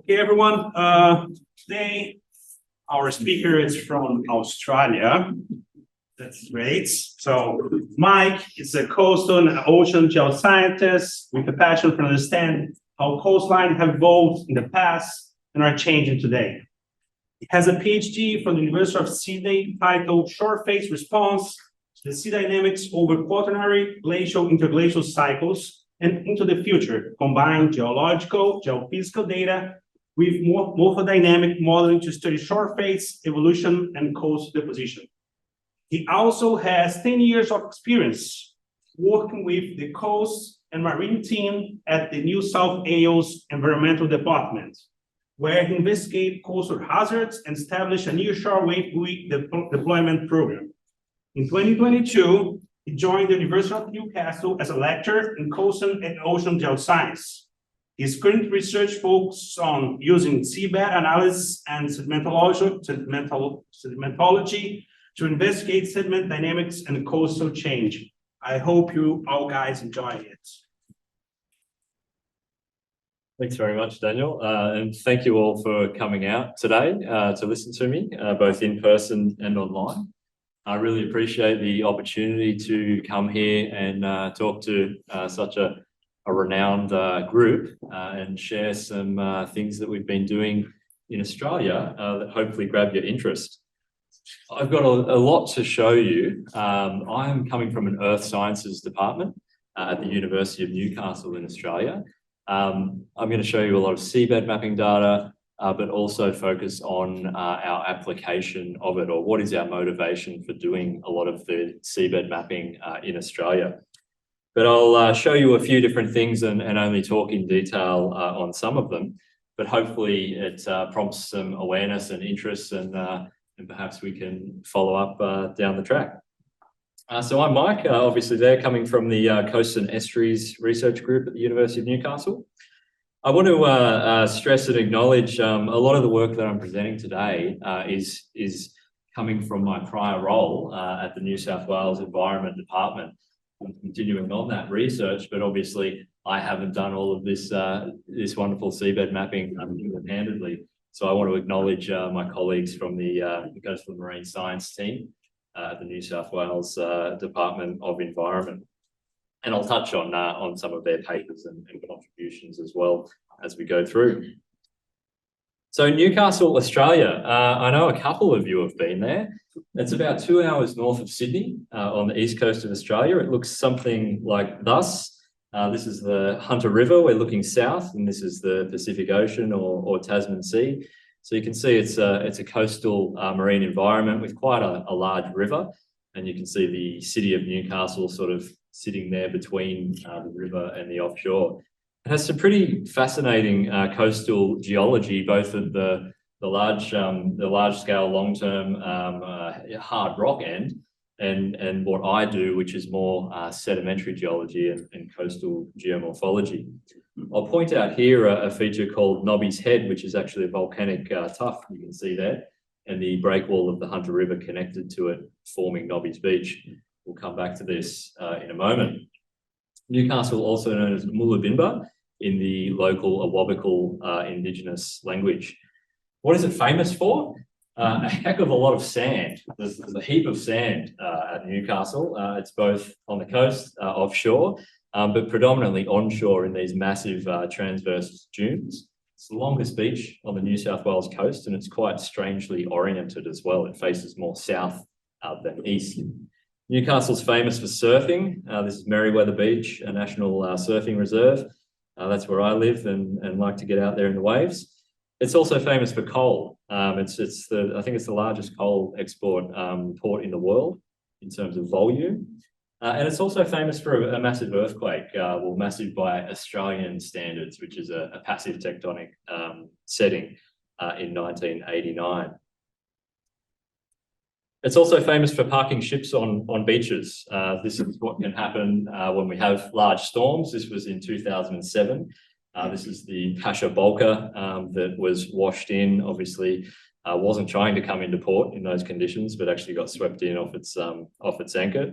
Hey everyone, today our speaker is from Australia. That's great. So Mike is a coastal and ocean geoscientist with a passion for understanding how coastlines have evolved in the past and are changing today. He has a PhD from the University of Sydney titled Shore Phase Response to the Sea Dynamics over Quaternary Glacial Interglacial Cycles and into the Future, combining geological, geophysical data with morphodynamic modeling to study shore phase evolution and coastal deposition. He also has 10 years of experience working with the coast and marine team at the New South Wales Environmental Department, where he investigated coastal hazards and established a nearshore wave buoy deployment program. In 2022, he joined the University of Newcastle as a lecturer in coastal and ocean geoscience. His current research focuses on using seabed analysis and sedimentology to investigate sediment dynamics and coastal change. I hope you all guys enjoy it. Thanks very much, Daniel. And thank you all for coming out today to listen to me, both in person and online. I really appreciate the opportunity to come here and talk to such a renowned group and share some things that we've been doing in Australia that hopefully grab your interest. I've got a lot to show you. I'm coming from an Earth Sciences department at the University of Newcastle in Australia. I'm going to show you a lot of seabed mapping data, but also focus on our application of it, or what is our motivation for doing a lot of the seabed mapping in Australia. But I'll show you a few different things and only talk in detail on some of them, but hopefully it prompts some awareness and interest, and perhaps we can follow up down the track. So I'm Mike, obviously there, coming from the Coast and Estuaries Research Group at the University of Newcastle. I want to stress and acknowledge a lot of the work that I'm presenting today is coming from my prior role at the New South Wales Environment Department. I'm continuing on that research, but obviously I haven't done all of this this wonderful seabed mapping single-handedly. So I want to acknowledge my colleagues from the Coastal and Marine Science team at the New South Wales Department of Environment. And I'll touch on some of their papers and contributions as well as we go through. So Newcastle, Australia, I know a couple of you have been there. It's about 2 hours north of Sydney on the east coast of Australia. It looks something like thus. This is the Hunter River. We're looking south, and this is the Pacific Ocean or Tasman Sea. So you can see it's a coastal marine environment with quite a large river, and you can see the city of Newcastle sort of sitting there between the river and the offshore. It has some pretty fascinating coastal geology, both at the large scale, long-term hard rock end, and what I do, which is more sedimentary geology and coastal geomorphology. I'll point out here a feature called Nobby's Head, which is actually a volcanic tuff you can see there, and the breakwall of the Hunter River connected to it, forming Nobby's Beach. We'll come back to this in a moment. Newcastle, also known as Mulubinba in the local Awabakal Indigenous language. What is it famous for? A heck of a lot of sand. There's a heap of sand at Newcastle. It's both on the coast, offshore, but predominantly onshore in these massive transverse dunes. It's the longest beach on the New South Wales coast, and it's quite strangely oriented as well. It faces more south than east. Newcastle's famous for surfing. This is Merewether Beach, a national surfing reserve. That's where I live and like to get out there in the waves. It's also famous for coal. I think it's the largest coal export port in the world in terms of volume. And it's also famous for a massive earthquake, well, massive by Australian standards, which is a passive tectonic setting in 1989. It's also famous for parking ships on beaches. This is what can happen when we have large storms. This was in 2007. This is the Pasha Bulker that was washed in, obviously wasn't trying to come into port in those conditions, but actually got swept in off its anchor.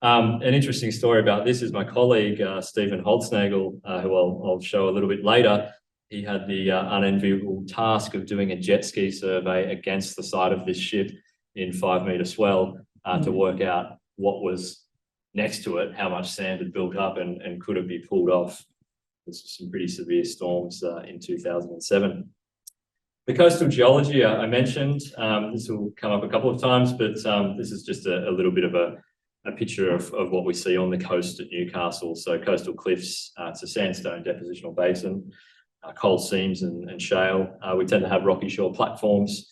An interesting story about this is my colleague, Stephen Holznagel, who I'll show a little bit later. he had the unenviable task of doing a jet ski survey against the side of this ship in 5-meter swell to work out what was next to it, how much sand had built up and could it be pulled off. This was some pretty severe storms in 2007. The coastal geology I mentioned, this will come up a couple of times, but this is just a little bit of a picture of what we see on the coast at Newcastle. So coastal cliffs, it's a sandstone depositional basin, coal seams and shale. We tend to have rocky shore platforms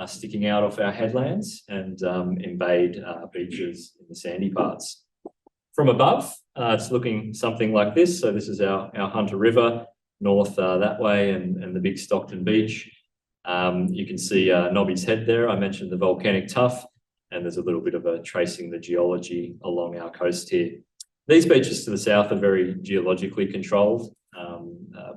sticking out off our headlands and embayed beaches in the sandy parts. From above, it's looking something like this. So this is our Hunter River, north that way, and the big Stockton Beach. You can see Nobby's Head there. I mentioned the volcanic tuff, and there's a little bit of a tracing the geology along our coast here. These beaches to the south are very geologically controlled,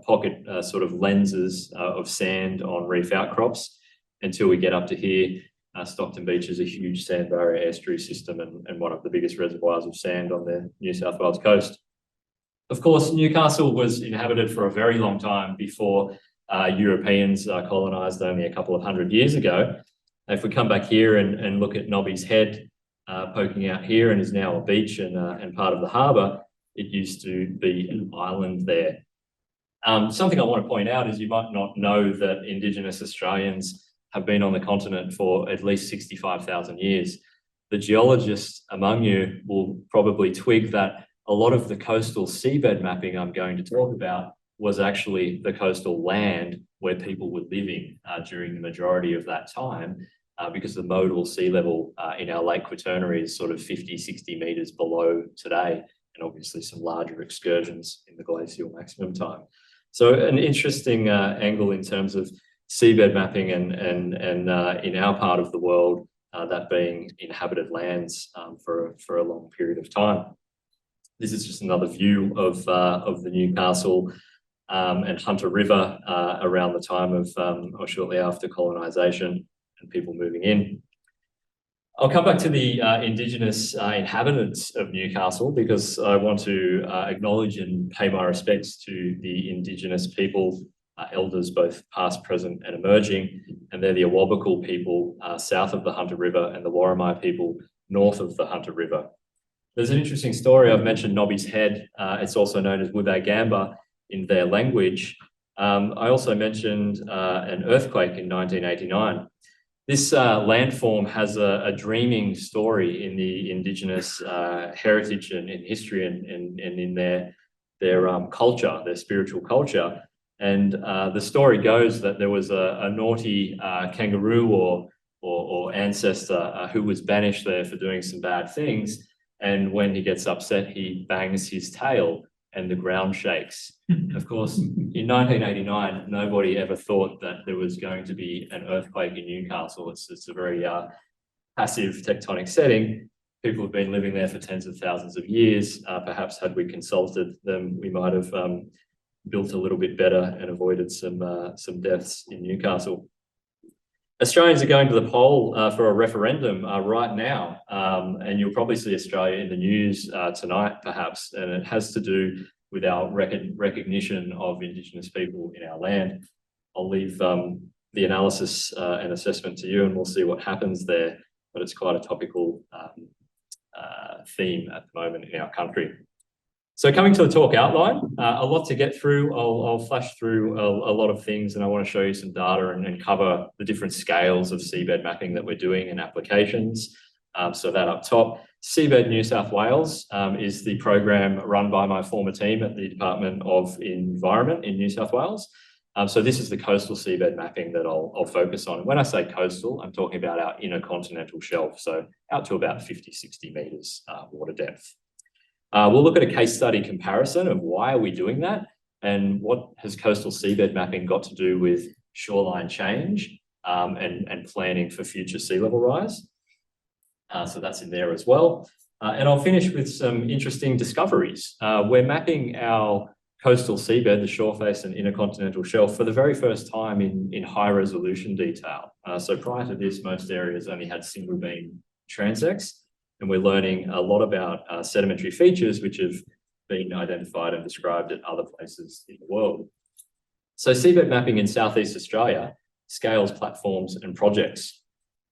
pocket sort of lenses of sand on reef outcrops until we get up to here. Stockton Beach is a huge sand barrier estuary system and one of the biggest reservoirs of sand on the New South Wales coast. Of course, Newcastle was inhabited for a very long time before Europeans colonised only a couple of 100 years ago. If we come back here and look at Nobby's Head poking out here and is now a beach and part of the harbour, it used to be an island there. Something I want to point out is you might not know that Indigenous Australians have been on the continent for at least 65,000 years. The geologists among you will probably twig that a lot of the coastal seabed mapping I'm going to talk about was actually the coastal land where people were living during the majority of that time, because the modal sea level in our Lake Quaternary is sort of 50, 60 metres below today, and obviously some larger excursions in the glacial maximum time. So an interesting angle in terms of seabed mapping and in our part of the world, that being inhabited lands for a long period of time. This is just another view of the Newcastle and Hunter River around the time of or shortly after colonisation and people moving in. I'll come back to the Indigenous inhabitants of Newcastle because I want to acknowledge and pay my respects to the Indigenous people, elders both past, present and emerging, and they're the Awabakal people south of the Hunter River and the Warramai people north of the Hunter River. There's an interesting story. I've mentioned Nobby's Head. It's also known as Wibagamba in their language. I also mentioned an earthquake in 1989. This landform has a dreaming story in the Indigenous heritage and in history and in their culture, their spiritual culture. And the story goes that there was a naughty kangaroo or ancestor who was banished there for doing some bad things. And when he gets upset, he bangs his tail and the ground shakes. Of course, in 1989, nobody ever thought that there was going to be an earthquake in Newcastle. It's a very passive tectonic setting. People have been living there for tens of thousands of years. Perhaps had we consulted them, we might have built a little bit better and avoided some deaths in Newcastle. Australians are going to the poll for a referendum right now, and you'll probably see Australia in the news tonight, perhaps, and it has to do with our recognition of Indigenous people in our land. I'll leave the analysis and assessment to you, and we'll see what happens there, but it's quite a topical theme at the moment in our country. So coming to the talk outline, a lot to get through. I'll flash through a lot of things, and I want to show you some data and cover the different scales of seabed mapping that we're doing and applications. So that up top, Seabed New South Wales is the program run by my former team at the Department of Environment in New South Wales. So this is the coastal seabed mapping that I'll focus on. When I say coastal, I'm talking about our inner continental shelf, so out to about 50, 60 metres water depth. We'll look at a case study comparison of why are we doing that and what has coastal seabed mapping got to do with shoreline change and planning for future sea level rise. So that's in there as well. And I'll finish with some interesting discoveries. We're mapping our coastal seabed, the shore face and inner continental shelf, for the very first time in high resolution detail. So prior to this, most areas only had single beam transects. And we're learning a lot about sedimentary features which have been identified and described at other places in the world. So seabed mapping in Southeast Australia scales platforms and projects.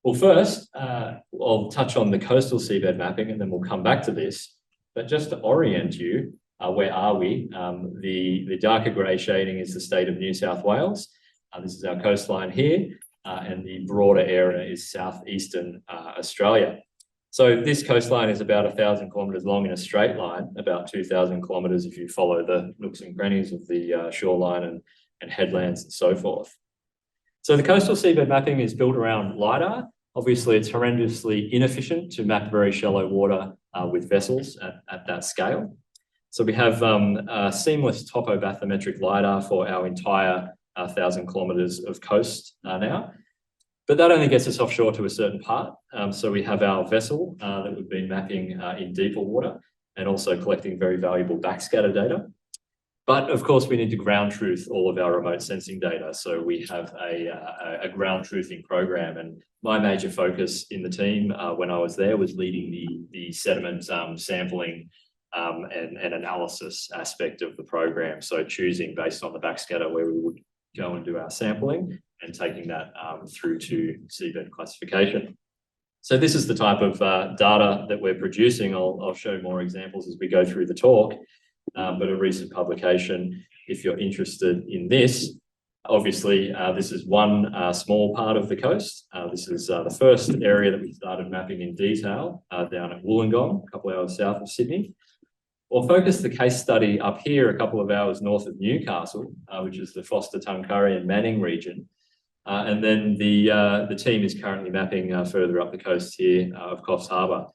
Well, first, I'll touch on the coastal seabed mapping and then we'll come back to this. But just to orient you, where are we? The darker grey shading is the state of New South Wales. This is our coastline here, and the broader area is southeastern Australia. So this coastline is about 1,000 kilometres long in a straight line, about 2,000 kilometres if you follow the nooks and crannies of the shoreline and headlands and so forth. So the coastal seabed mapping is built around LiDAR. Obviously, it's horrendously inefficient to map very shallow water with vessels at that scale. So we have seamless topobathymetric LiDAR for our entire 1,000 kilometres of coast now. But that only gets us offshore to a certain part. So we have our vessel that we've been mapping in deeper water and also collecting very valuable backscatter data. But of course, we need to ground truth all of our remote sensing data. So we have a ground truthing program. And my major focus in the team when I was there was leading the sediment sampling and analysis aspect of the program. So choosing based on the backscatter where we would go and do our sampling and taking that through to seabed classification. So this is the type of data that we're producing. I'll show more examples as we go through the talk. But a recent publication, if you're interested in this, obviously this is one small part of the coast. This is the first area that we started mapping in detail down at Wollongong, a couple of hours south of Sydney. We'll focus the case study up here a couple of hours north of Newcastle, which is the Foster, Tuncurry and Manning region. And then the team is currently mapping further up the coast here of Coffs Harbour.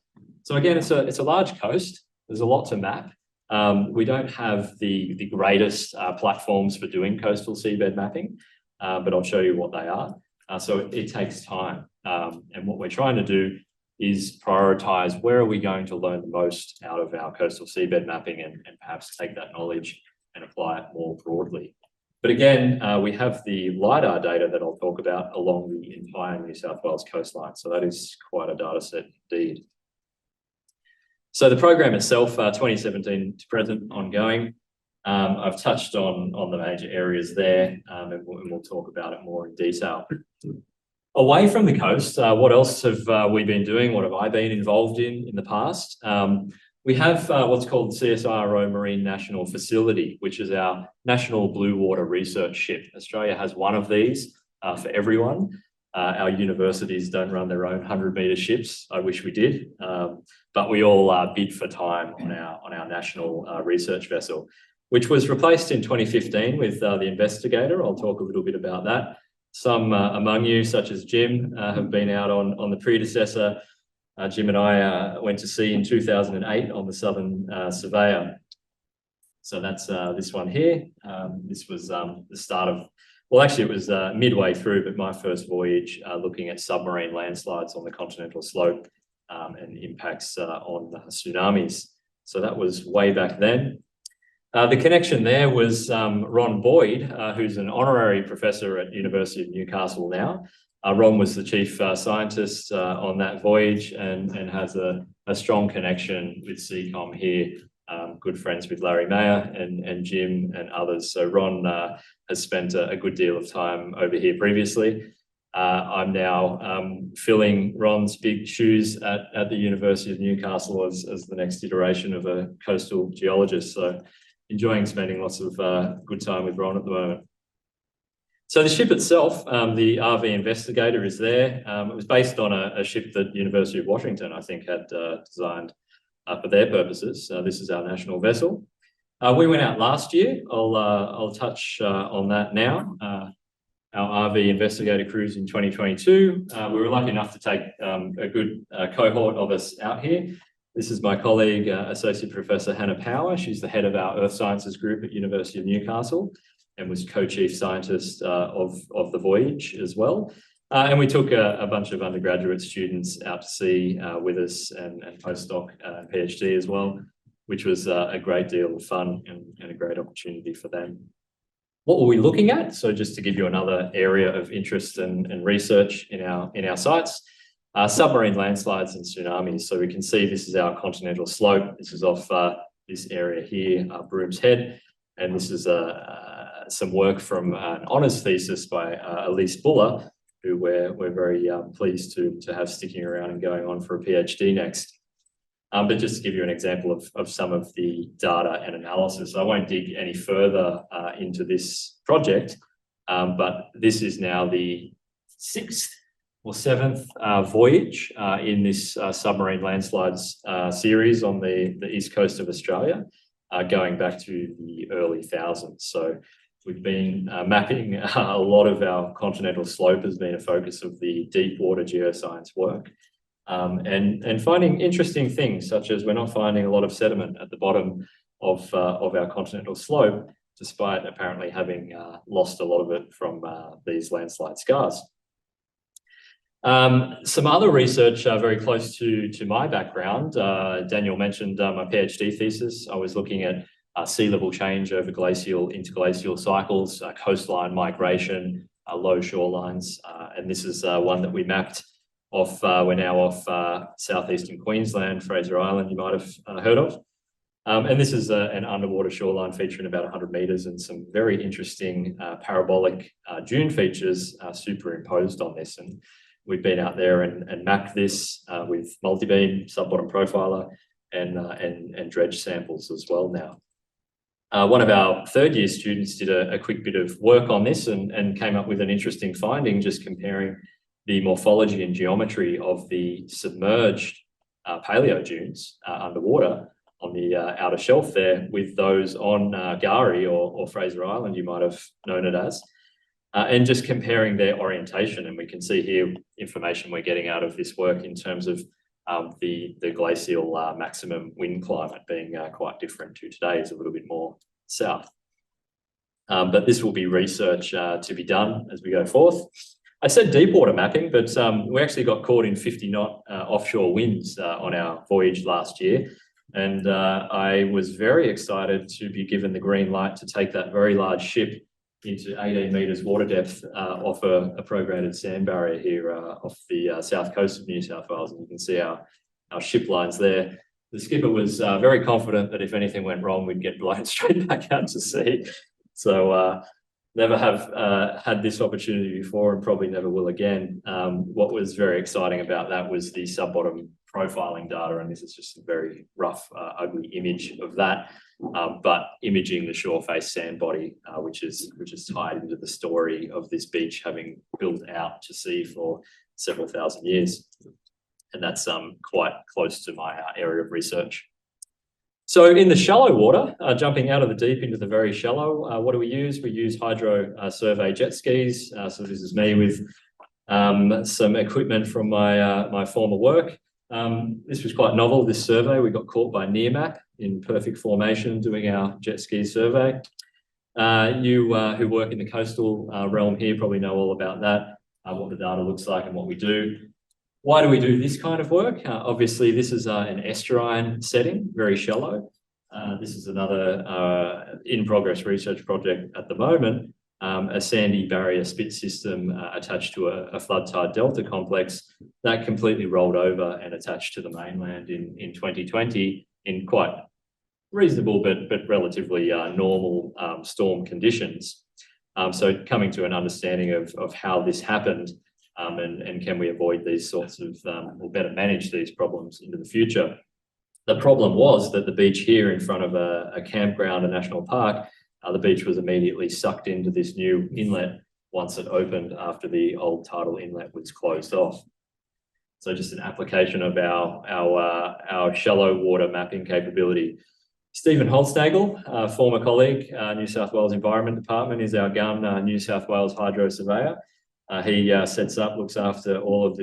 So again, it's a large coast. There's a lot to map. We don't have the greatest platforms for doing coastal seabed mapping, but I'll show you what they are. So it takes time. And what we're trying to do is prioritise where are we going to learn the most out of our coastal seabed mapping and perhaps take that knowledge and apply it more broadly. But again, we have the LiDAR data that I'll talk about along the entire New South Wales coastline. So that is quite a data set indeed. So the program itself, 2017 to present, ongoing. I've touched on the major areas there, and we'll talk about it more in detail. Away from the coast, what else have we been doing? What have I been involved in the past? We have what's called CSIRO Marine National Facility, which is our national blue water research ship. Australia has one of these for everyone. Our universities don't run their own 100-metre ships. I wish we did, but we all bid for time on our national research vessel, which was replaced in 2015 with the Investigator. I'll talk a little bit about that. Some among you, such as Jim, have been out on the predecessor. Jim and I went to sea in 2008 on the Southern Surveyor. So that's this one here. This was the start of, well, actually it was midway through, but my first voyage looking at submarine landslides on the continental slope and impacts on tsunamis. So that was way back then. The connection there was Ron Boyd, who's an honorary professor at University of Newcastle now. Ron was the chief scientist on that voyage and has a strong connection with CCOM here, good friends with Larry Mayer and Jim and others. So Ron has spent a good deal of time over here previously. I'm now filling Ron's big shoes at the University of Newcastle as the next iteration of a coastal geologist. So enjoying spending lots of good time with Ron at the moment. So the ship itself, the RV Investigator, is there. It was based on a ship that University of Washington, I think, had designed for their purposes. This is our national vessel. We went out last year. I'll touch on that now. Our RV Investigator cruise in 2022. We were lucky enough to take a good cohort of us out here. This is my colleague, Associate Professor Hannah Power. She's the head of our Earth Sciences group at University of Newcastle and was co-chief scientist of the voyage as well. And we took a bunch of undergraduate students out to sea with us and postdoc PhD as well, which was a great deal of fun and a great opportunity for them. What were we looking at? So just to give you another area of interest and research in our sites, submarine landslides and tsunamis. So we can see this is our continental slope. This is off this area here, Broom's Head, and this is a some work from an honours thesis by Elise Buller, who we're very pleased to have sticking around and going on for a PhD next. But just to give you an example of some of the data and analysis, I won't dig any further into this project, but this is now the 6th or 7th voyage in this submarine landslides series on the east coast of Australia, going back to the early thousands. So we've been mapping a lot of our continental slope has been a focus of the deep water geoscience work. And finding interesting things, such as we're not finding a lot of sediment at the bottom of our continental slope, despite apparently having lost a lot of it from these landslide scars. Some other research very close to my background, Daniel mentioned my PhD thesis. I was looking at sea level change over glacial, interglacial cycles, coastline migration, low shorelines, and this is one that we mapped off, we're now off southeastern Queensland, Fraser Island, you might have heard of. And this is an underwater shoreline featuring about 100 metres and some very interesting parabolic dune features superimposed on this. And we've been out there and mapped this with multi-beam, sub-bottom profiler, and dredge samples as well now. One of our third-year students did a quick bit of work on this and came up with an interesting finding, just comparing the morphology and geometry of the submerged paleo dunes underwater on the outer shelf there with those on Gari or Fraser Island, you might have known it as, and just comparing their orientation. And we can see here information we're getting out of this work in terms of the glacial maximum wind climate being quite different to today, is a little bit more south. But this will be research to be done as we go forth. I said deep water mapping, but we actually got caught in 50-knot offshore winds on our voyage last year. And I was very excited to be given the green light to take that very large ship into 18 metres water depth off a prograded sand barrier here off the south coast of New South Wales. And you can see our ship lines there. The skipper was very confident that if anything went wrong, we'd get blown straight back out to sea. So never have had this opportunity before and probably never will again. What was very exciting about that was the sub-bottom profiling data, and this is just a very rough, ugly image of that, but imaging the shore face sand body, which is tied into the story of this beach having built out to sea for several thousand years. And that's quite close to my area of research. So in the shallow water, jumping out of the deep into the very shallow, what do we use? We use hydro survey jet skis. So this is me with some equipment from my former work. This was quite novel, this survey. We got caught by Nearmap in perfect formation doing our jet ski survey. You who work in the coastal realm here probably know all about that, what the data looks like and what we do. Why do we do this kind of work? Obviously, this is an estuarine setting, very shallow. This is another in-progress research project at the moment, a sandy barrier spit system attached to a flood tide delta complex that completely rolled over and attached to the mainland in 2020 in quite reasonable but relatively normal storm conditions. So coming to an understanding of how this happened, and can we avoid these sorts of, or better manage these problems into the future. The problem was that the beach here in front of a campground, a national park, the beach was immediately sucked into this new inlet once it opened after the old tidal inlet was closed off. So just an application of our shallow water mapping capability. Stephen Holznagel, former colleague, New South Wales Environment Department, is our gun New South Wales hydro surveyor. He sets up, looks after all of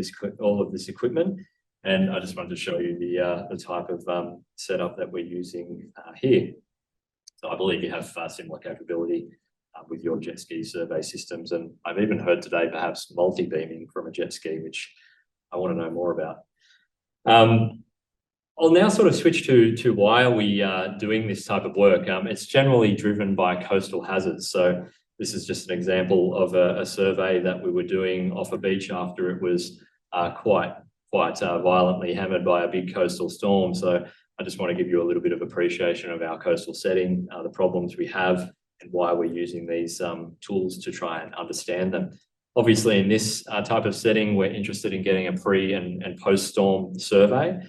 this equipment, and I just wanted to show you the type of setup that we're using here. So I believe you have similar capability with your jet ski survey systems, and I've even heard today perhaps multi-beaming from a jet ski, which I want to know more about. I'll now sort of switch to why are we doing this type of work. It's generally driven by coastal hazards. So this is just an example of a survey that we were doing off a beach after it was quite violently hammered by a big coastal storm. So I just want to give you a little bit of appreciation of our coastal setting, the problems we have, why we're using these tools to try and understand them. Obviously, in this type of setting, we're interested in getting a pre and post-storm survey.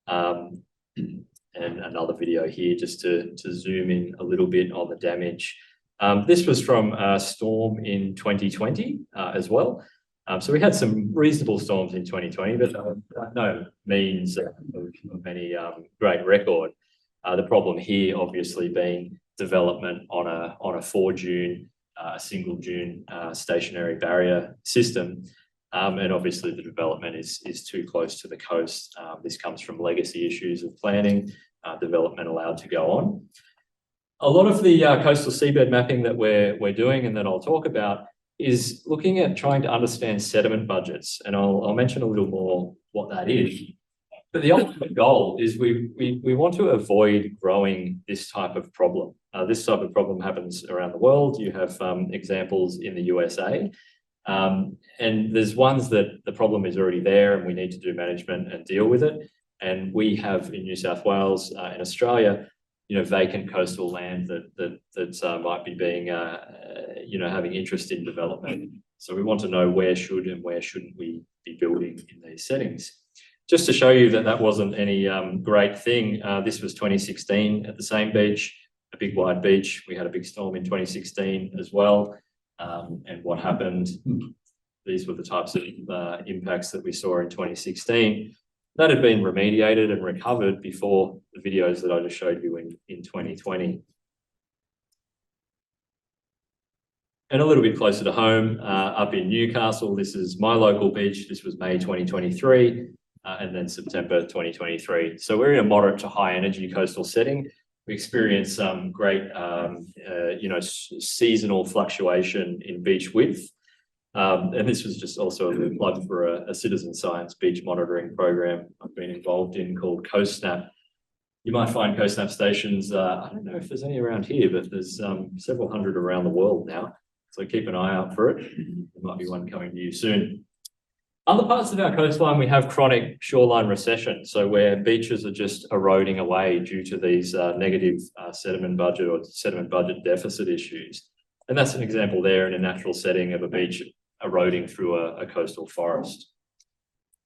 And another video here just to zoom in a little bit on the damage. This was from a storm in 2020 as well. So we had some reasonable storms in 2020, but no means of any great record. The problem here obviously being development on a 4-dune, a single dune stationary barrier system. And obviously the development is too close to the coast. This comes from legacy issues of planning, development allowed to go on. A lot of the coastal seabed mapping that we're doing and that I'll talk about is looking at trying to understand sediment budgets. And I'll mention a little more what that is. But the ultimate goal is we want to avoid growing this type of problem. This type of problem happens around the world. You have examples in the USA. And there's ones that the problem is already there and we need to do management and deal with it. And we have in New South Wales, in Australia, vacant coastal land that might be being, having interest in development. So we want to know where should and where shouldn't we be building in these settings. Just to show you that that wasn't any great thing, this was 2016 at the same beach, a big wide beach. We had a big storm in 2016 as well. And what happened, these were the types of impacts that we saw in 2016. That had been remediated and recovered before the videos that I just showed you in 2020. And a little bit closer to home, up in Newcastle, this is my local beach. This was May 2023, and then September 2023. So we're in a moderate to high energy coastal setting. We experience some great, seasonal fluctuation in beach width. And this was just also a plug for a citizen science beach monitoring program I've been involved in called CoastSnap. You might find CoastSnap stations, I don't know if there's any around here, but there's several hundred around the world now. So keep an eye out for it. There might be one coming to you soon. Other parts of our coastline, we have chronic shoreline recession. So where beaches are just eroding away due to these negative sediment budget or sediment budget deficit issues. And that's an example there in a natural setting of a beach eroding through a coastal forest.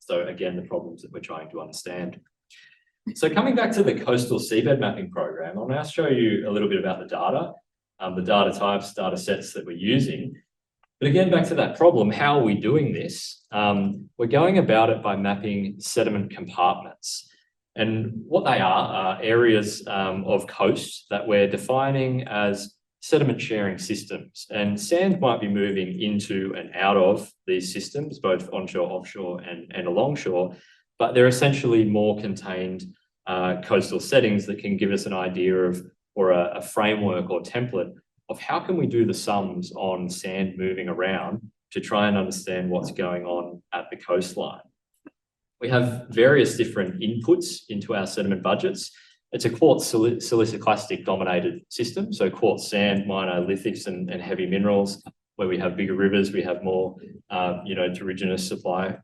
So again, the problems that we're trying to understand. So coming back to the coastal seabed mapping program, I'll now show you a little bit about the data types, data sets that we're using. But again, back to that problem, how are we doing this? We're going about it by mapping sediment compartments. And what they are areas of coast that we're defining as sediment sharing systems, and sand might be moving into and out of these systems, both onshore, offshore, and alongshore, but they're essentially more contained coastal settings that can give us an idea of, or a framework or template of how can we do the sums on sand moving around to try and understand what's going on at the coastline. We have various different inputs into our sediment budgets. It's a quartz siliciclastic dominated system. So quartz sand, minor lithics and heavy minerals. Where we have bigger rivers, we have more, terrigenous supply.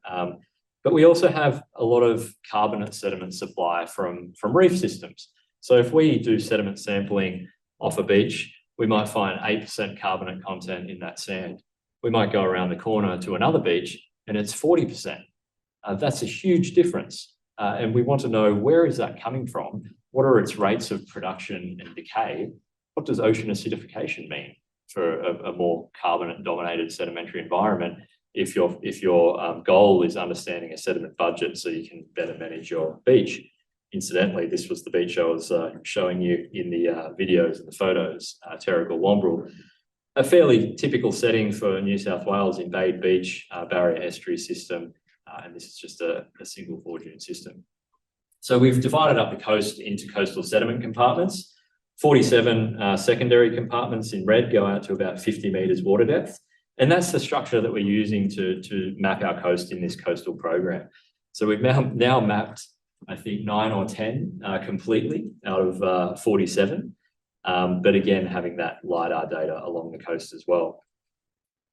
But we also have a lot of carbonate sediment supply from reef systems. So if we do sediment sampling off a beach, we might find 8% carbonate content in that sand. We might go around the corner to another beach and it's 40%. That's a huge difference. And we want to know, where is that coming from? What are its rates of production and decay? What does ocean acidification mean for a more carbonate-dominated sedimentary environment if your goal is understanding a sediment budget so you can better manage your beach? Incidentally, this was the beach I was showing you in the videos and the photos, Terrigal Wombrel. A fairly typical setting for New South Wales, Invade Beach, barrier estuary system, and this is just a single 4-dune system. So we've divided up the coast into coastal sediment compartments. 47 secondary compartments in red go out to about 50 metres water depth. And that's the structure that we're using to map our coast in this coastal program. So we've now mapped, I think, 9 or 10 completely out of 47. But again, having that LiDAR data along the coast as well.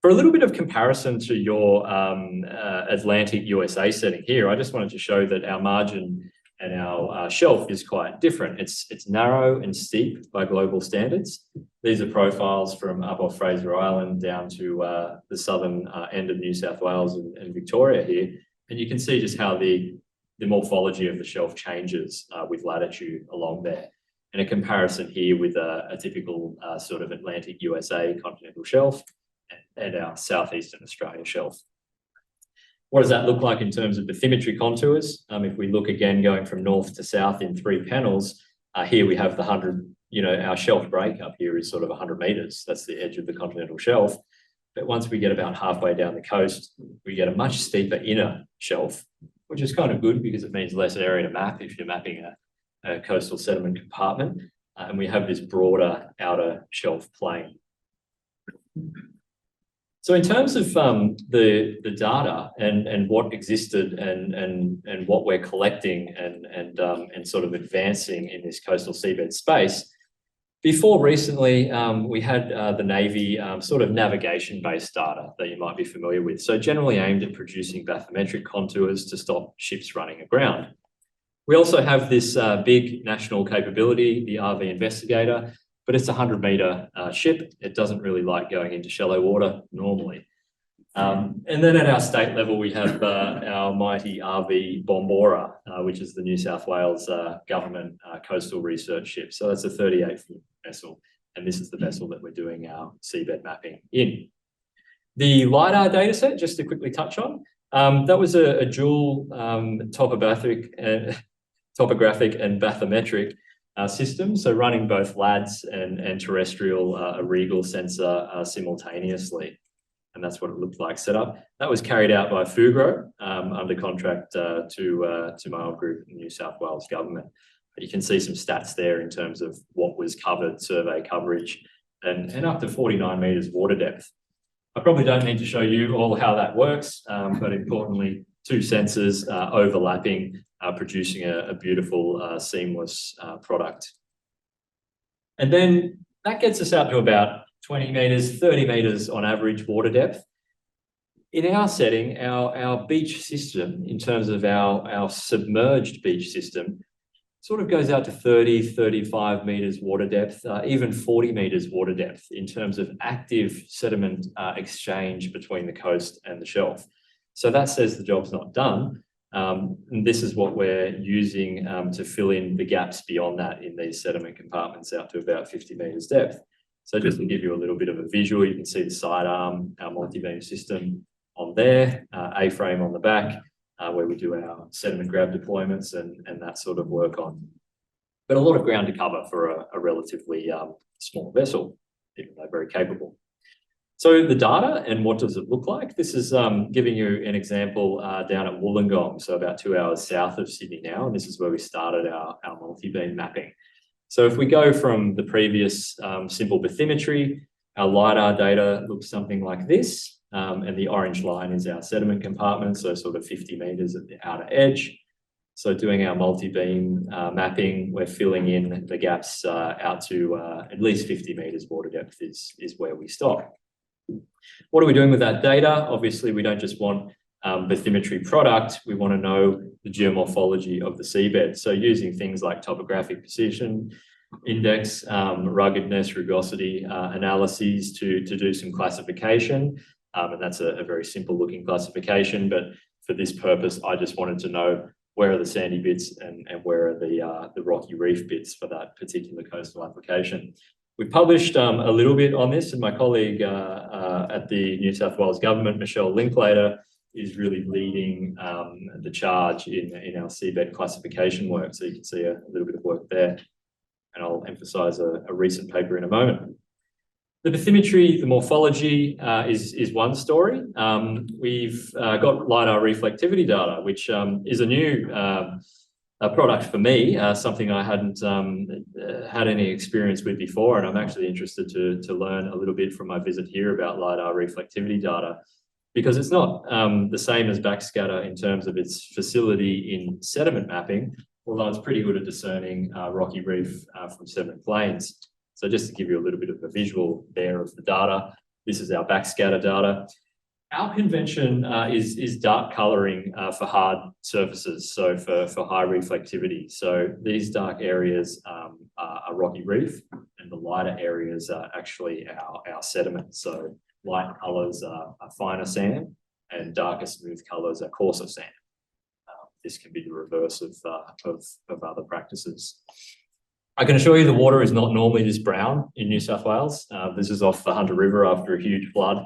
For a little bit of comparison to your Atlantic USA setting here, I just wanted to show that our margin and our shelf is quite different. It's narrow and steep by global standards. These are profiles from up off Fraser Island down to the southern end of New South Wales and Victoria here. And you can see just how the morphology of the shelf changes with latitude along there. And a comparison here with a typical sort of Atlantic USA continental shelf and our southeastern Australia shelf. What does that look like in terms of bathymetry contours? If we look again going from north to south in 3 panels, here we have the 100, our shelf break up here is sort of 100 metres. That's the edge of the continental shelf. But once we get about halfway down the coast, we get a much steeper inner shelf, which is kind of good because it means less area to map if you're mapping a coastal sediment compartment. And we have this broader outer shelf plane. So in terms of the data and what existed and what we're collecting and sort of advancing in this coastal seabed space, before recently we had the Navy sort of navigation-based data that you might be familiar with. So generally aimed at producing bathymetric contours to stop ships running aground. We also have this big national capability, the RV Investigator, but it's a 100-metre ship. It doesn't really like going into shallow water normally. And then at our state level, we have our mighty RV Bombora, which is the New South Wales government coastal research ship. So that's a 38-foot vessel, and this is the vessel that we're doing our seabed mapping in. The LiDAR dataset, just to quickly touch on, that was a dual topographic and bathymetric system, so running both LADS and terrestrial Regal sensor simultaneously. And that's what it looked like set up. That was carried out by Fugro under contract to my old group in the New South Wales government. But you can see some stats there in terms of what was covered, survey coverage, and up to 49 metres water depth. I probably don't need to show you all how that works, but importantly, 2 sensors overlapping, producing a beautiful seamless product. And then that gets us out to about 20 metres, 30 metres on average water depth. In our setting, our beach system, in terms of our submerged beach system, sort of goes out to 30, 35 metres water depth, even 40 metres water depth in terms of active sediment exchange between the coast and the shelf. So that says the job's not done. And this is what we're using to fill in the gaps beyond that in these sediment compartments out to about 50 metres depth. So just to give you a little bit of a visual, you can see the sidearm, our multi-beam system on there, A-frame on the back, where we do our sediment grab deployments and that sort of work on. But a lot of ground to cover for a relatively small vessel, even though very capable. So the data and what does it look like? This is giving you an example down at Wollongong, so about 2 hours south of Sydney now, and this is where we started our multi-beam mapping. So if we go from the previous simple bathymetry, our LiDAR data looks something like this, and the orange line is our sediment compartment, so sort of 50 metres at the outer edge. So doing our multi-beam mapping, we're filling in the gaps out to at least 50 metres water depth is where we stop. What are we doing with that data? Obviously, we don't just want bathymetry product, we want to know the geomorphology of the seabed. So using things like topographic position index, ruggedness, rugosity analyses to do some classification. And that's a very simple looking classification, but for this purpose, I just wanted to know where are the sandy bits and where are the rocky reef bits for that particular coastal application. We published a little bit on this, and my colleague at the New South Wales government, Michelle Linklater, is really leading the charge in our seabed classification work. So you can see a little bit of work there, and I'll emphasise a recent paper in a moment. The bathymetry, the morphology is one story. We've got LiDAR reflectivity data, which is a new product for me, something I hadn't had any experience with before, and I'm actually interested to learn a little bit from my visit here about LiDAR reflectivity data, because it's not the same as backscatter in terms of its facility in sediment mapping, although it's pretty good at discerning rocky reef from sediment plains. So just to give you a little bit of a visual there of the data, this is our backscatter data. Our convention is dark colouring for hard surfaces, so for high reflectivity. So these dark areas are rocky reef, and the lighter areas are actually our sediment. So light colours are finer sand, and darker smooth colours are coarser sand. This can be the reverse of other practices. I can assure you the water is not normally this brown in New South Wales. This is off the Hunter River after a huge flood.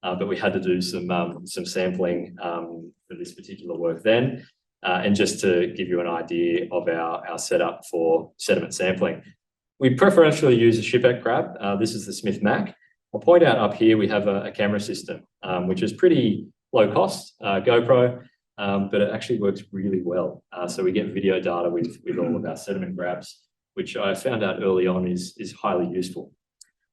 But we had to do some sampling for this particular work then. And just to give you an idea of our setup for sediment sampling, we preferentially use a shipwreck crab. This is the Smith Mac. I'll point out up here we have a camera system, which is pretty low cost, GoPro, but it actually works really well. So we get video data with all of our sediment grabs, which I found out early on is highly useful.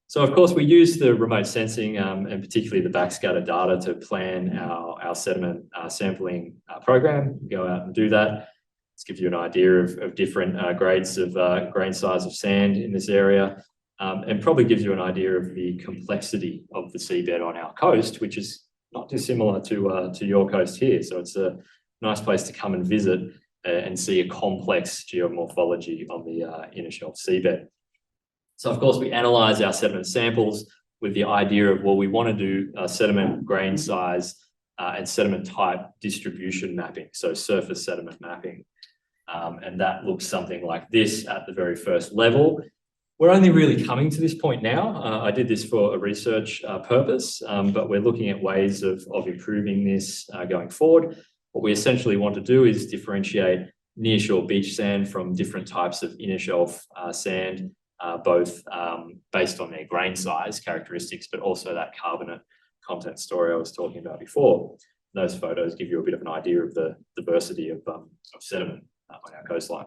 So of course we use the remote sensing and particularly the backscatter data to plan our sediment sampling program. Go out and do that. This gives you an idea of different grades of grain size of sand in this area, and probably gives you an idea of the complexity of the seabed on our coast, which is not dissimilar to your coast here. So it's a nice place to come and visit and see a complex geomorphology on the inner shelf seabed. So of course we analyze our sediment samples with the idea of, well, we want to do sediment grain size and sediment type distribution mapping, so surface sediment mapping. And that looks something like this at the very first level. We're only really coming to this point now. I did this for a research purpose, but we're looking at ways of improving this going forward. What we essentially want to do is differentiate nearshore beach sand from different types of inner shelf sand, both based on their grain size characteristics, but also that carbonate content story I was talking about before. Those photos give you a bit of an idea of the diversity of sediment on our coastline.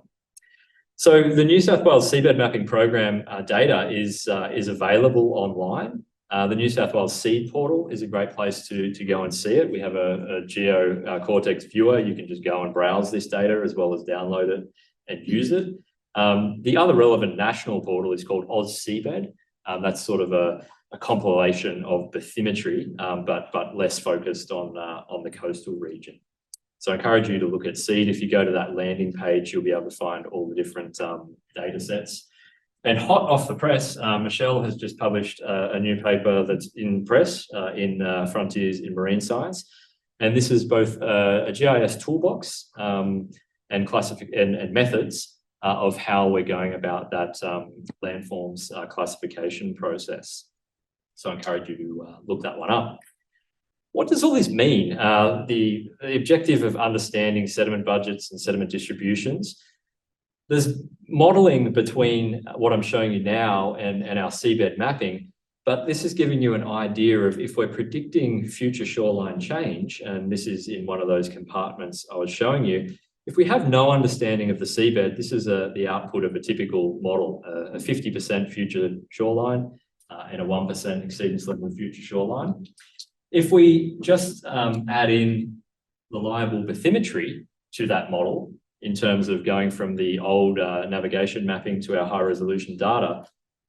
So the New South Wales Seabed Mapping Program data is available online. The New South Wales Seed Portal is a great place to go and see it. We have a Cortex viewer. You can just go and browse this data as well as download it and use it. The other relevant national portal is called AusSeabed. That's sort of a compilation of bathymetry, but less focused on the coastal region. So I encourage you to look at SEED. If you go to that landing page, you'll be able to find all the different data sets. And hot off the press, Michelle has just published a new paper that's in press in Frontiers in Marine Science. And this is both a GIS toolbox and methods of how we're going about that landforms classification process. So I encourage you to look that one up. What does all this mean? The objective of understanding sediment budgets and sediment distributions, there's modelling between what I'm showing you now and our seabed mapping, but this is giving you an idea of if we're predicting future shoreline change, and this is in one of those compartments I was showing you. If we have no understanding of the seabed, this is the output of a typical model, a 50% future shoreline and a 1% exceedance level of future shoreline. If we just add in reliable bathymetry to that model in terms of going from the old navigation mapping to our high resolution data,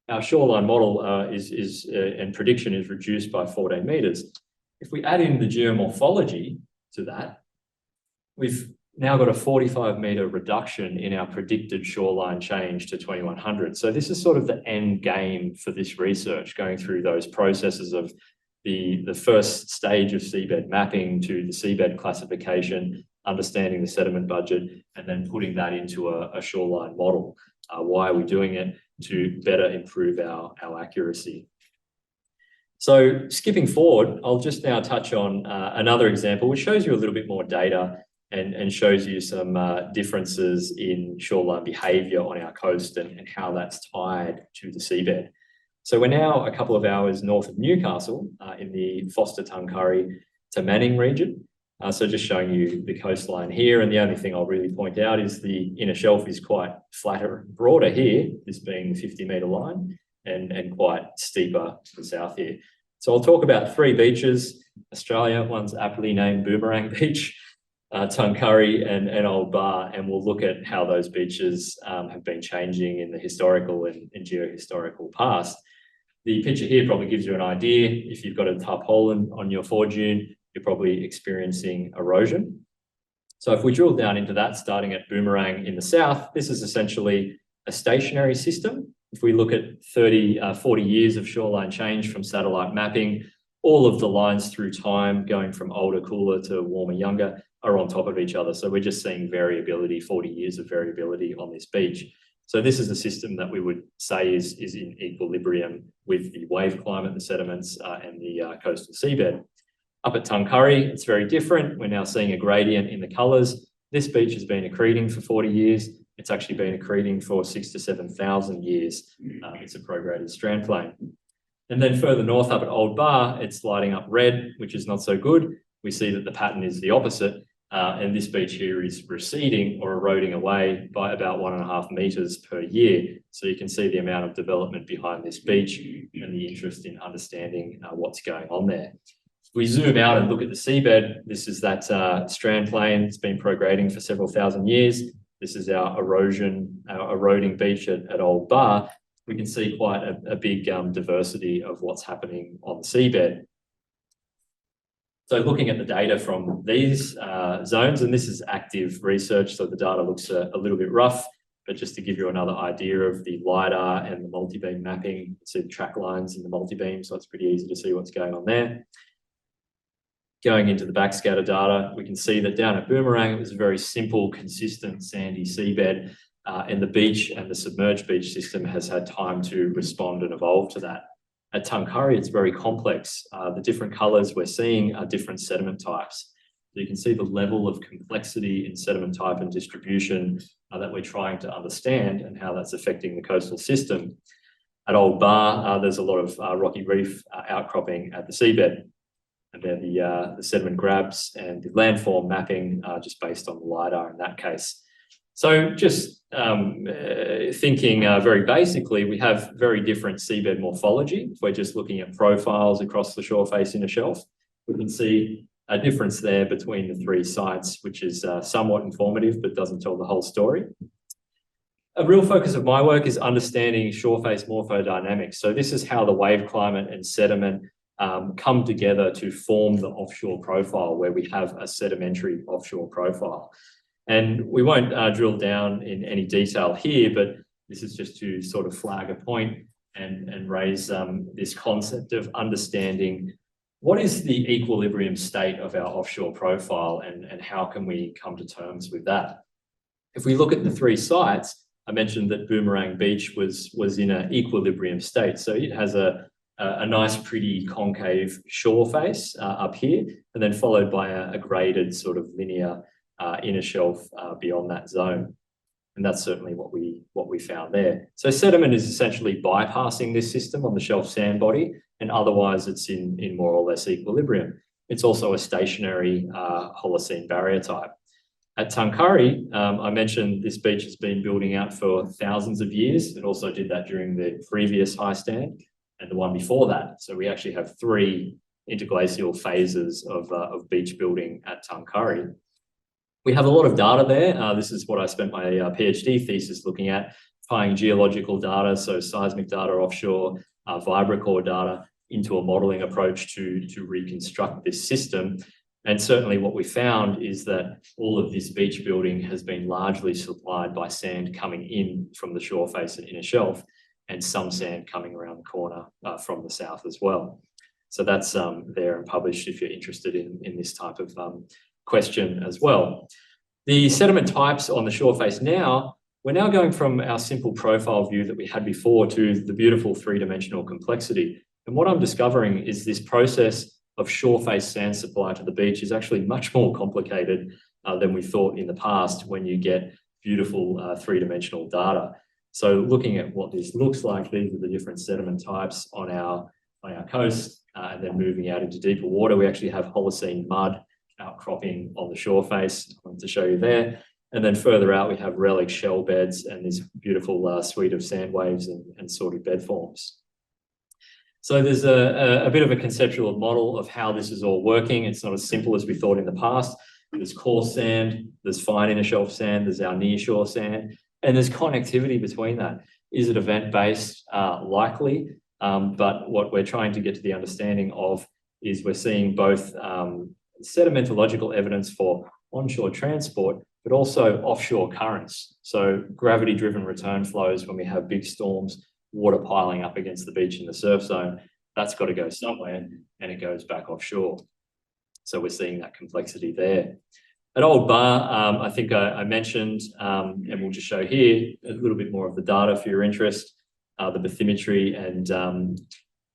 our shoreline model and prediction is reduced by 14 metres. If we add in the geomorphology to that, we've now got a 45-metre reduction in our predicted shoreline change to 2100. So this is sort of the end game for this research, going through those processes of the first stage of seabed mapping to the seabed classification, understanding the sediment budget, and then putting that into a shoreline model. Why are we doing it? To better improve our accuracy. So skipping forward, I'll just now touch on another example, which shows you a little bit more data and shows you some differences in shoreline behaviour on our coast and how that's tied to the seabed. So we're now a couple of hours north of Newcastle in the Forster-Tuncurry to Manning region. So just showing you the coastline here, and the only thing I'll really point out is the inner shelf is quite flatter, broader here, this being the 50-metre line, and quite steeper to the south here. So I'll talk about three beaches, Australia, one's aptly named Boomerang Beach, Tuncurry and Old Bar, and we'll look at how those beaches have been changing in the historical and geohistorical past. The picture here probably gives you an idea. If you've got a tarpaulin on your foredune, you're probably experiencing erosion. So if we drill down into that, starting at Boomerang in the south, this is essentially a stationary system. If we look at 40 years of shoreline change from satellite mapping, all of the lines through time going from older, cooler to warmer, younger are on top of each other. So we're just seeing variability, 40 years of variability on this beach. So this is a system that we would say is in equilibrium with the wave climate, the sediments, and the coastal seabed. Up at Tuncurry, it's very different. We're now seeing a gradient in the colours. This beach has been accreting for 40 years. It's actually been accreting for 6,000 to 7,000 years. It's a prograded strand plane. And then further north up at Old Bar, it's lighting up red, which is not so good. We see that the pattern is the opposite. And this beach here is receding or eroding away by about 1.5 metres per year. So you can see the amount of development behind this beach and the interest in understanding what's going on there. If we zoom out and look at the seabed, this is that strand plane. It's been prograding for several thousand years. This is our eroding beach at Old Bar. We can see quite a big diversity of what's happening on the seabed. So looking at the data from these zones, and this is active research, so the data looks a little bit rough, but just to give you another idea of the LiDAR and the multi-beam mapping, you can see the track lines in the multi-beam, so it's pretty easy to see what's going on there. Going into the backscatter data, we can see that down at Boomerang, it was a very simple, consistent, sandy seabed, and the beach and the submerged beach system has had time to respond and evolve to that. At Tuncurry, it's very complex. The different colours we're seeing are different sediment types. So you can see the level of complexity in sediment type and distribution that we're trying to understand and how that's affecting the coastal system. At Old Bar, there's a lot of rocky reef outcropping at the seabed. And then the sediment grabs and the landform mapping just based on the LiDAR in that case. So just thinking very basically, we have very different seabed morphology. If we're just looking at profiles across the shore face inner shelf, we can see a difference there between the three sites, which is somewhat informative, but doesn't tell the whole story. A real focus of my work is understanding shore face morphodynamics. So this is how the wave climate and sediment come together to form the offshore profile, where we have a sedimentary offshore profile. And we won't drill down in any detail here, but this is just to sort of flag a point and raise this concept of understanding what is the equilibrium state of our offshore profile and how can we come to terms with that. If we look at the three sites, I mentioned that Boomerang Beach was in an equilibrium state. So it has a nice, pretty concave shore face up here, and then followed by a graded sort of linear inner shelf beyond that zone. And that's certainly what we found there. So sediment is essentially bypassing this system on the shelf sand body, and otherwise it's in more or less equilibrium. It's also a stationary Holocene barrier type. At Tuncurry, I mentioned this beach has been building out for thousands of years. It also did that during the previous high stand and the one before that. So we actually have 3 interglacial phases of beach building at Tuncurry. We have a lot of data there. This is what I spent my PhD thesis looking at, tying geological data, so seismic data offshore, vibrocore data, into a modelling approach to reconstruct this system. And certainly what we found is that all of this beach building has been largely supplied by sand coming in from the shore face and inner shelf, and some sand coming around the corner from the south as well. So that's there and published if you're interested in this type of question as well. The sediment types on the shore face now, we're now going from our simple profile view that we had before to the beautiful 3-dimensional complexity. And what I'm discovering is this process of shore face sand supply to the beach is actually much more complicated than we thought in the past when you get beautiful 3-dimensional data. So looking at what this looks like, these are the different sediment types on our coast, and then moving out into deeper water, we actually have Holocene mud outcropping on the shore face. I want to show you there. And then further out, we have relic shell beds and this beautiful suite of sand waves and sorted bed forms. So there's a bit of a conceptual model of how this is all working. It's not as simple as we thought in the past. There's coarse sand, there's fine inner shelf sand, there's our near shore sand, and there's connectivity between that. Is it event-based? Likely. But what we're trying to get to the understanding of is we're seeing both sedimentological evidence for onshore transport, but also offshore currents. So gravity-driven return flows when we have big storms, water piling up against the beach in the surf zone, that's got to go somewhere and it goes back offshore. So we're seeing that complexity there. At Old Bar, I think I mentioned, and we'll just show here a little bit more of the data for your interest, the bathymetry and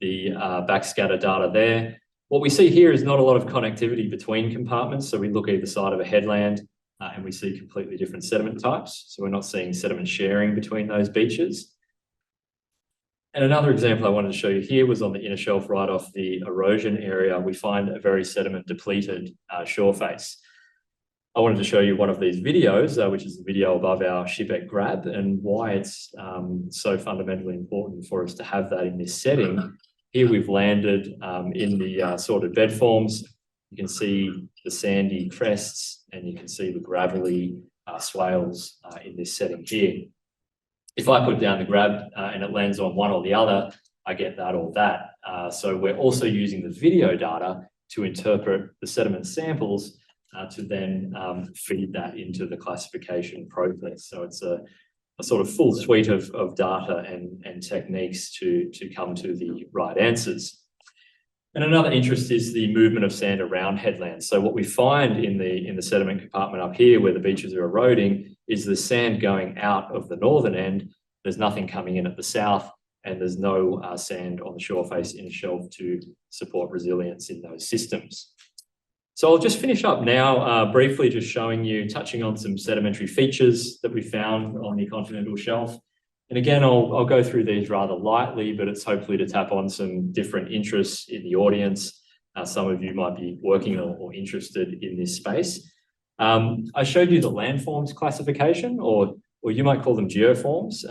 the backscatter data there. What we see here is not a lot of connectivity between compartments. So we look either side of a headland and we see completely different sediment types. So we're not seeing sediment sharing between those beaches. And another example I wanted to show you here was on the inner shelf right off the erosion area. We find a very sediment depleted shore face. I wanted to show you one of these videos, which is the video above our shipwreck grab, and why it's so fundamentally important for us to have that in this setting. Here we've landed in the sorted bed forms. You can see the sandy crests and you can see the gravelly swales in this setting here. If I put down the grab and it lands on one or the other, I get that or that. So we're also using the video data to interpret the sediment samples to then feed that into the classification process. So it's a sort of full suite of data and techniques to come to the right answers. And another interest is the movement of sand around headlands. So what we find in the sediment compartment up here where the beaches are eroding is the sand going out of the northern end. There's nothing coming in at the south, and there's no sand on the shore face inner shelf to support resilience in those systems. So I'll just finish up now briefly just showing you, touching on some sedimentary features that we found on the continental shelf. And again, I'll go through these rather lightly, but it's hopefully to tap on some different interests in the audience. Some of you might be working or interested in this space. I showed you the landforms classification, or you might call them geoforms.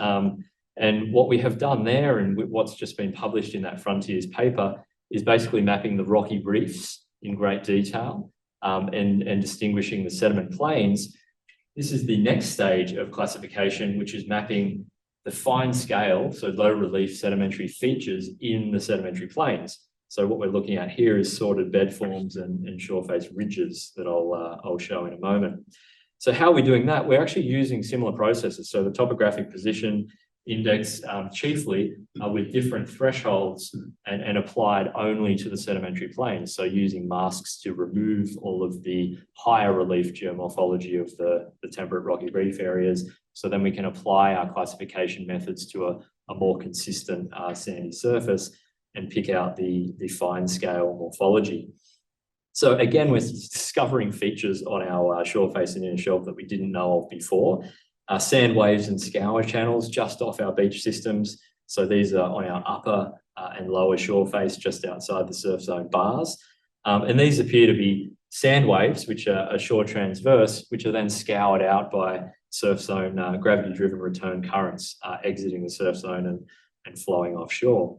And what we have done there and what's just been published in that Frontiers paper is basically mapping the rocky reefs in great detail and distinguishing the sediment plains. This is the next stage of classification, which is mapping the fine scale, so low relief sedimentary features in the sedimentary plains. So what we're looking at here is sorted bed forms and shore face ridges that I'll show in a moment. So how are we doing that? We're actually using similar processes. So the topographic position index chiefly with different thresholds and applied only to the sedimentary plains. So using masks to remove all of the higher relief geomorphology of the temperate rocky reef areas. So then we can apply our classification methods to a more consistent sandy surface and pick out the fine scale morphology. So again, we're discovering features on our shore face and inner shelf that we didn't know of before. Sand waves and scour channels just off our beach systems. So these are on our upper and lower shore face just outside the surf zone bars. And these appear to be sand waves, which are shore transverse, which are then scoured out by surf zone gravity-driven return currents exiting the surf zone and flowing offshore.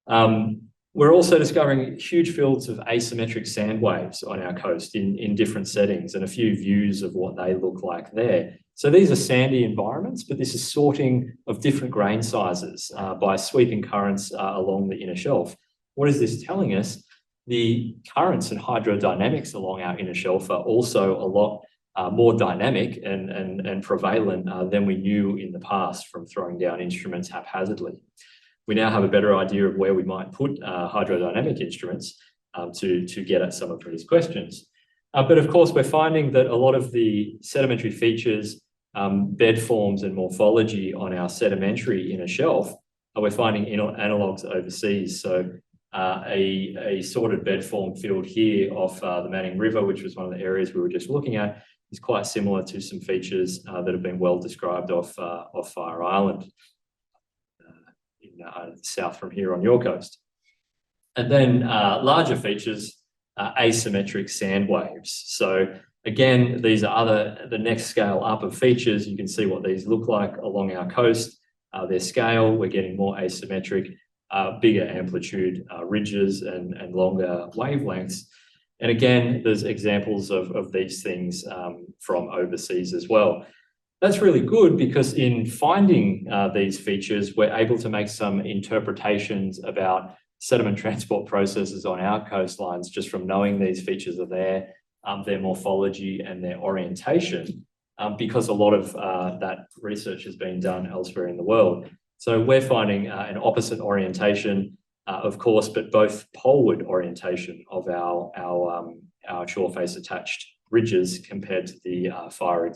We're also discovering huge fields of asymmetric sand waves on our coast in different settings and a few views of what they look like there. So these are sandy environments, but this is sorting of different grain sizes by sweeping currents along the inner shelf. What is this telling us? The currents and hydrodynamics along our inner shelf are also a lot more dynamic and prevalent than we knew in the past from throwing down instruments haphazardly. We now have a better idea of where we might put hydrodynamic instruments to get at some of these questions. But of course, we're finding that a lot of the sedimentary features, bed forms and morphology on our sedimentary inner shelf, we're finding analogues overseas. So a sorted bed form field here off the Manning River, which was one of the areas we were just looking at, is quite similar to some features that have been well described off Fire Island. South from here on your coast. And then larger features, asymmetric sand waves. So again, these are the next scale up of features. You can see what these look like along our coast. Their scale, we're getting more asymmetric, bigger amplitude ridges and longer wavelengths. And again, there's examples of these things from overseas as well. That's really good because in finding these features, we're able to make some interpretations about sediment transport processes on our coastlines just from knowing these features are there, their morphology and their orientation, because a lot of that research has been done elsewhere in the world. So we're finding an opposite orientation, of course, but both poleward orientation of our shore face attached ridges compared to the fire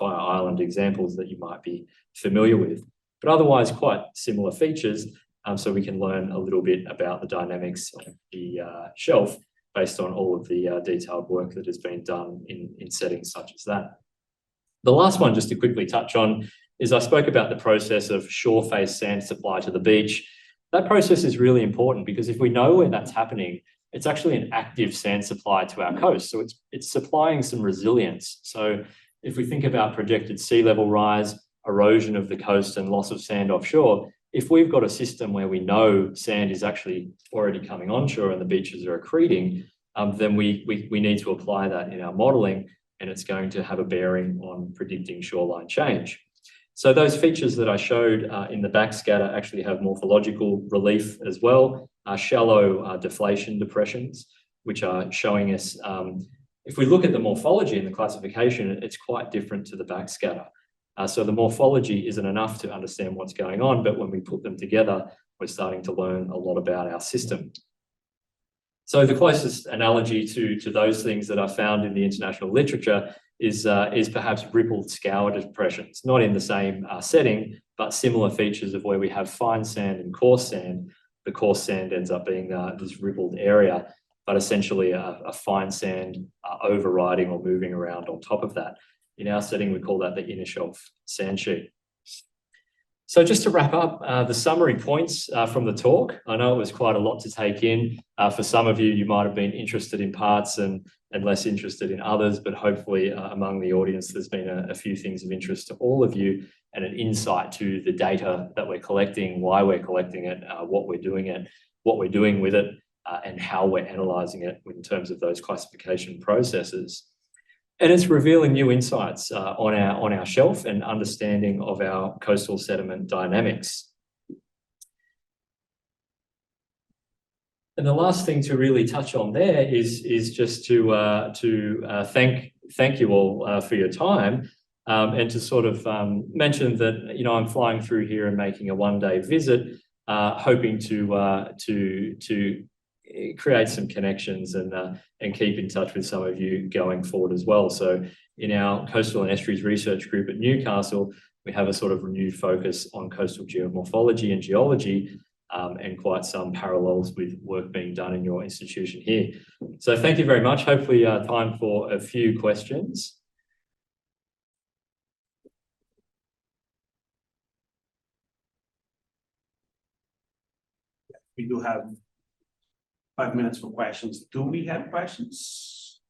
island examples that you might be familiar with, but otherwise quite similar features. So we can learn a little bit about the dynamics of the shelf based on all of the detailed work that has been done in settings such as that. The last one, just to quickly touch on, is I spoke about the process of shore face sand supply to the beach. That process is really important because if we know where that's happening, it's actually an active sand supply to our coast. So it's supplying some resilience. So if we think about projected sea level rise, erosion of the coast and loss of sand offshore, if we've got a system where we know sand is actually already coming onshore and the beaches are accreting, then we need to apply that in our modelling, and it's going to have a bearing on predicting shoreline change. So those features that I showed in the backscatter actually have morphological relief as well, shallow deflation depressions, which are showing us, if we look at the morphology and the classification, it's quite different to the backscatter. So the morphology isn't enough to understand what's going on, but when we put them together, we're starting to learn a lot about our system. So the closest analogy to those things that I found in the international literature is perhaps rippled scour depressions, not in the same setting, but similar features of where we have fine sand and coarse sand. The coarse sand ends up being this rippled area, but essentially a fine sand overriding or moving around on top of that. In our setting, we call that the inner shelf sand sheet. So just to wrap up, the summary points from the talk. I know it was quite a lot to take in. For some of you, you might have been interested in parts and less interested in others, but hopefully among the audience, there's been a few things of interest to all of you and an insight to the data that we're collecting, why we're collecting it, what we're doing with it, and how we're analysing it in terms of those classification processes. And it's revealing new insights on our shelf and understanding of our coastal sediment dynamics. And the last thing to really touch on there is just to thank you all for your time, and to sort of mention that I'm flying through here and making a one-day visit, hoping to create some connections and keep in touch with some of you going forward as well. So in our coastal and estuaries research group at Newcastle, we have a sort of renewed focus on coastal geomorphology and geology, and quite some parallels with work being done in your institution here. So thank you very much. Hopefully time for a few questions. We do have 5 minutes for questions. Do we have questions?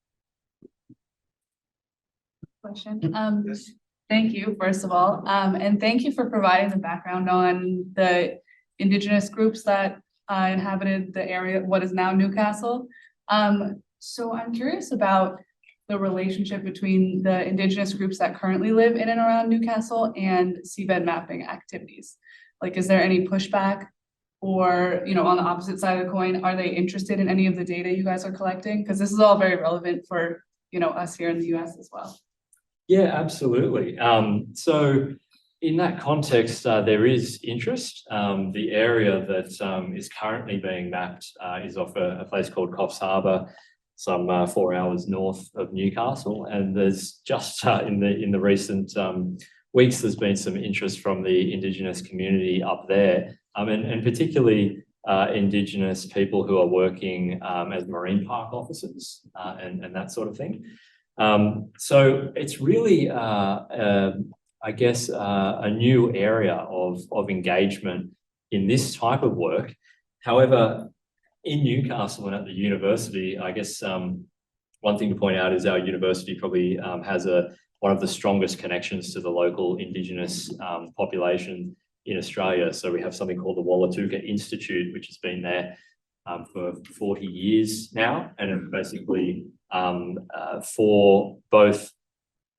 Yes. Thank you, first of all, and thank you for providing the background on the Indigenous groups that inhabited the area, what is now Newcastle. So I'm curious about the relationship between the Indigenous groups that currently live in and around Newcastle and seabed mapping activities. Like, is there any pushback? Or, on the opposite side of the coin, are they interested in any of the data you guys are collecting? Because this is all very relevant for, us here in the US as well. Yeah, absolutely. So in that context, there is interest. The area that is currently being mapped is off a place called Coffs Harbour, some 4 hours north of Newcastle. And there's just in the recent weeks, there's been some interest from the Indigenous community up there. And particularly Indigenous people who are working as marine park officers and that sort of thing. So it's really, I guess, a new area of engagement in this type of work. However, in Newcastle and at the university, I guess one thing to point out is our university probably has one of the strongest connections to the local Indigenous population in Australia. So we have something called the Wallatuka Institute, which has been there for 40 years now, and it basically for both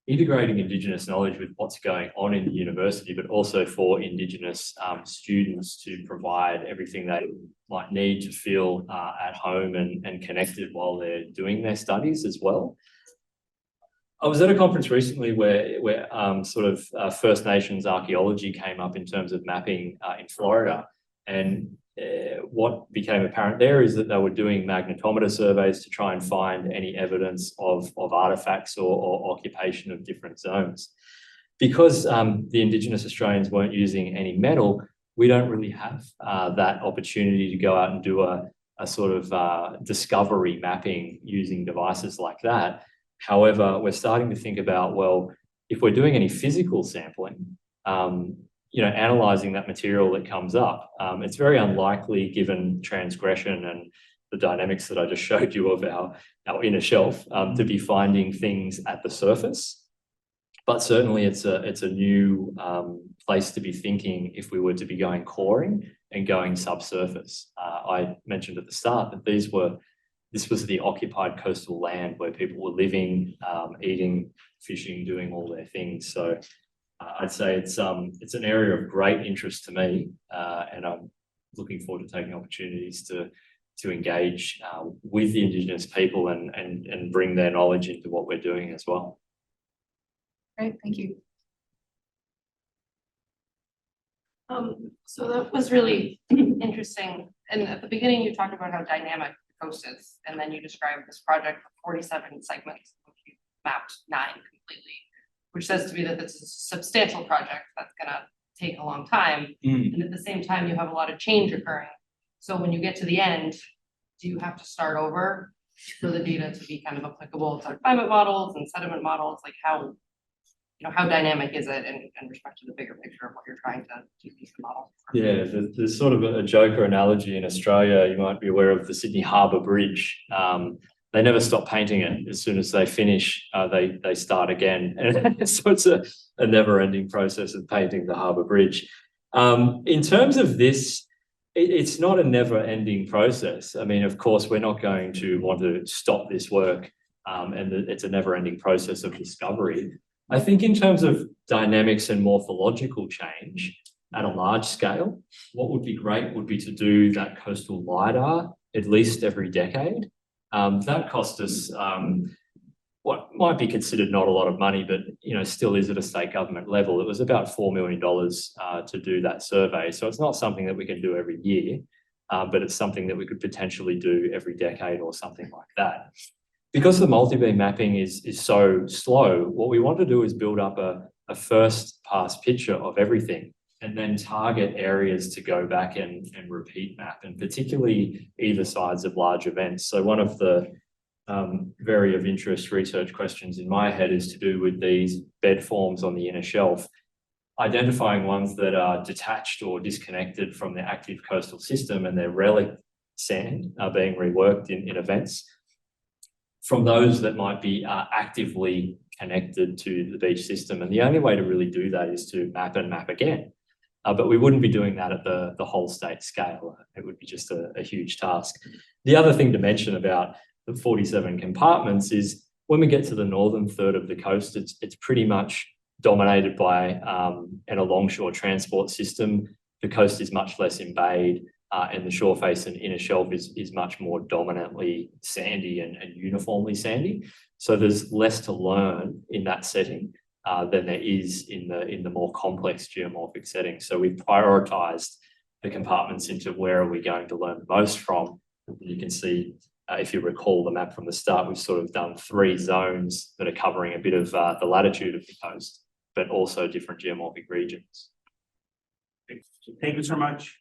integrating Indigenous knowledge with what's going on in the university, but also for Indigenous students to provide everything they might need to feel at home and connected while they're doing their studies as well. I was at a conference recently where First Nations archaeology came up in terms of mapping in Florida, and what became apparent there is that they were doing magnetometer surveys to try and find any evidence of artifacts or occupation of different zones. Because the Indigenous Australians weren't using any metal, we don't really have that opportunity to go out and do a sort of discovery mapping using devices like that. However, we're starting to think about, well, if we're doing any physical sampling, analysing that material that comes up, it's very unlikely, given transgression and the dynamics that I just showed you of our inner shelf, to be finding things at the surface. But certainly it's a new place to be thinking if we were to be going coring and going subsurface. I mentioned at the start that this was the occupied coastal land where people were living, eating, fishing, doing all their things. So I'd say it's an area of great interest to me, and I'm looking forward to taking opportunities to engage with the Indigenous people and bring their knowledge into what we're doing as well. Great, thank you. So that was really interesting. And at the beginning, you talked about how dynamic the coast is, and then you described this project with 47 segments, which you mapped 9 completely, which says to me that this is a substantial project that's going to take a long time. And at the same time, you have a lot of change occurring. So when you get to the end, do you have to start over for the data to be kind of applicable to climate models and sediment models? Like how dynamic is it in respect to the bigger picture of what you're trying to use the model? Yeah, there's sort of a joke or analogy in Australia. You might be aware of the Sydney Harbour Bridge. They never stop painting it. As soon as they finish, they start again. And so it's a never-ending process of painting the Harbour Bridge. In terms of this, it's not a never-ending process. I mean, of course, we're not going to want to stop this work, and it's a never-ending process of discovery. I think in terms of dynamics and morphological change at a large scale, what would be great would be to do that coastal LiDAR at least every decade. That cost us what might be considered not a lot of money, but still is at a state government level. It was about $4 million to do that survey. So it's not something that we can do every year, but it's something that we could potentially do every decade or something like that. Because the multi-beam mapping is so slow, what we want to do is build up a first pass picture of everything and then target areas to go back and repeat map, and particularly either sides of large events. So one of the very of interest research questions in my head is to do with these bed forms on the inner shelf, identifying ones that are detached or disconnected from the active coastal system and their relic sand are being reworked in events, from those that might be actively connected to the beach system. And the only way to really do that is to map and map again. But we wouldn't be doing that at the whole state scale. It would be just a huge task. The other thing to mention about the 47 compartments is when we get to the northern third of the coast, it's pretty much dominated by an alongshore transport system. The coast is much less embayed, and the shore face and inner shelf is much more dominantly sandy and uniformly sandy. So there's less to learn in that setting than there is in the more complex geomorphic setting. So we've prioritized the compartments into where are we going to learn the most from. You can see, if you recall the map from the start, we've sort of done 3 zones that are covering a bit of the latitude of the coast, but also different geomorphic regions. Thank you so much.